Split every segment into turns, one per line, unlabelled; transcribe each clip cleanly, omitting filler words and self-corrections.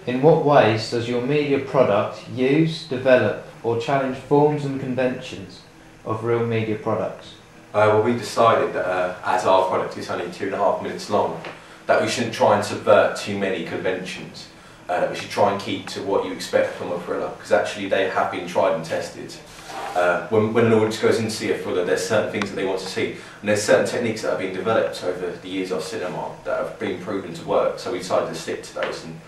In what ways does your media product use, develop or challenge forms and conventions of real media products?
Well, we decided that as our product is only 2.5 minutes long, that we shouldn't try and subvert too many conventions. That we should try and keep to what you expect from a thriller, because actually they have been tried and tested. When an audience goes in to see a thriller, there's certain things that they want to see, and there's certain techniques that have been developed over the years of cinema that have been proven to work, so we decided to stick to those and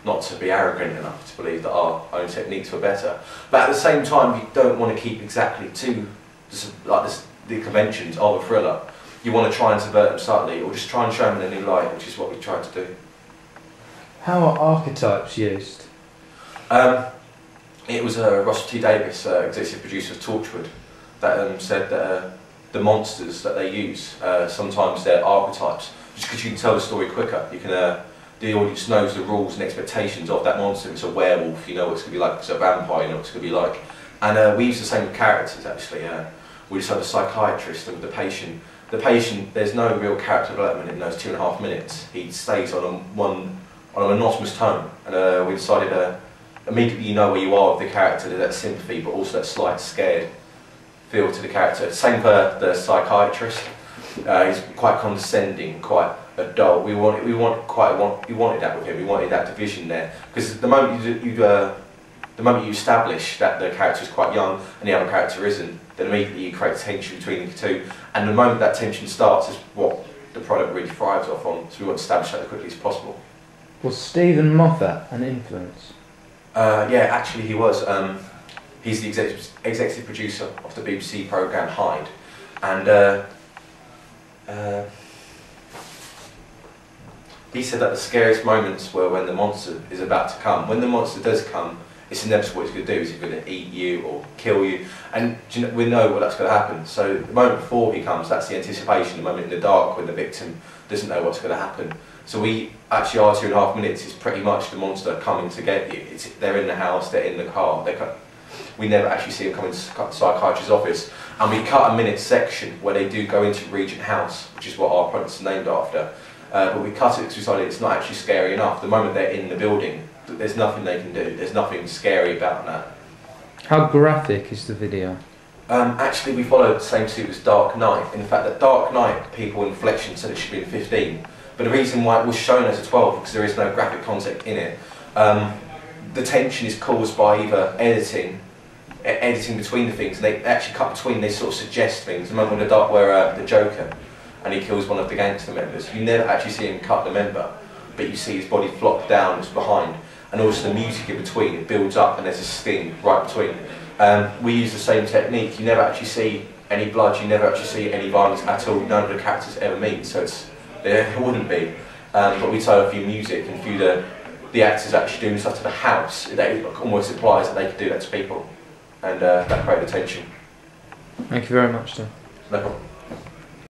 not to be arrogant enough to believe that our own techniques were better. But at the same time, you don't want to keep exactly to the conventions of a thriller. You want to try and subvert them subtly, or just try and show them in a new light, which is what we tried to do.
How are archetypes used?
It was Russell T Davies, executive producer of Torchwood, that said that the monsters that they use, sometimes they're archetypes, just because you can tell the story quicker. You can, the audience knows the rules and expectations of that monster. If it's a werewolf, you know what it's going to be like. If it's a vampire, you know what it's going to be like. And we use the same with characters, actually. We just have a psychiatrist and the patient. The patient, there's no real character development in those 2.5 minutes. He stays on a monotonous tone, and we decided immediately you know where you are with the character. There's that sympathy, but also that slight scared feel to the character. Same for the psychiatrist. He's quite condescending, quite adult. We wanted that with him. We wanted that division there, because the moment you establish that the character is quite young and the other character isn't, then immediately you create tension between the two. And the moment that tension starts is what the product really thrives off on. So we want to establish that as quickly as possible.
Was Stephen Moffat an influence?
Yeah, actually he was. He's the executive producer of the BBC programme Hyde, and he said that the scariest moments were when the monster is about to come. When the monster does come, it's inevitable what he's going to do. Is he's going to eat you or kill you, and we know what that's going to happen. So the moment before he comes, that's the anticipation, the moment in the dark when the victim doesn't know what's going to happen. So our 2.5 minutes is pretty much the monster coming to get you. They're in the house, they're in the car. We never actually see them come into the psychiatrist's office. And we cut a minute section where they do go into Regent House, which is what our product's named after. But we cut it because we decided it's not actually scary enough. The moment they're in the building, there's nothing they can do. There's nothing scary about that.
How graphic is the video?
Actually, we followed the same suit as Dark Knight. In fact, that Dark Knight, people in Flexion said it should be in 15. But the reason why it was shown as a 12, because there is no graphic content in it, the tension is caused by either editing between the things, and they actually cut between, they sort of suggest things. The moment where the Joker, and he kills one of the gangster members, you never actually see him cut the member, but you see his body flop down, it's behind, and also the music in between, it builds up and there's a sting right between. We use the same technique. You never actually see any blood, you never actually see any violence at all. None of the characters ever meet, so there wouldn't be. But we tell a few music and a few the actors actually doing stuff to the house. That almost implies that they could do that to people, and that created tension.
Thank you very much, Tim.
No problem.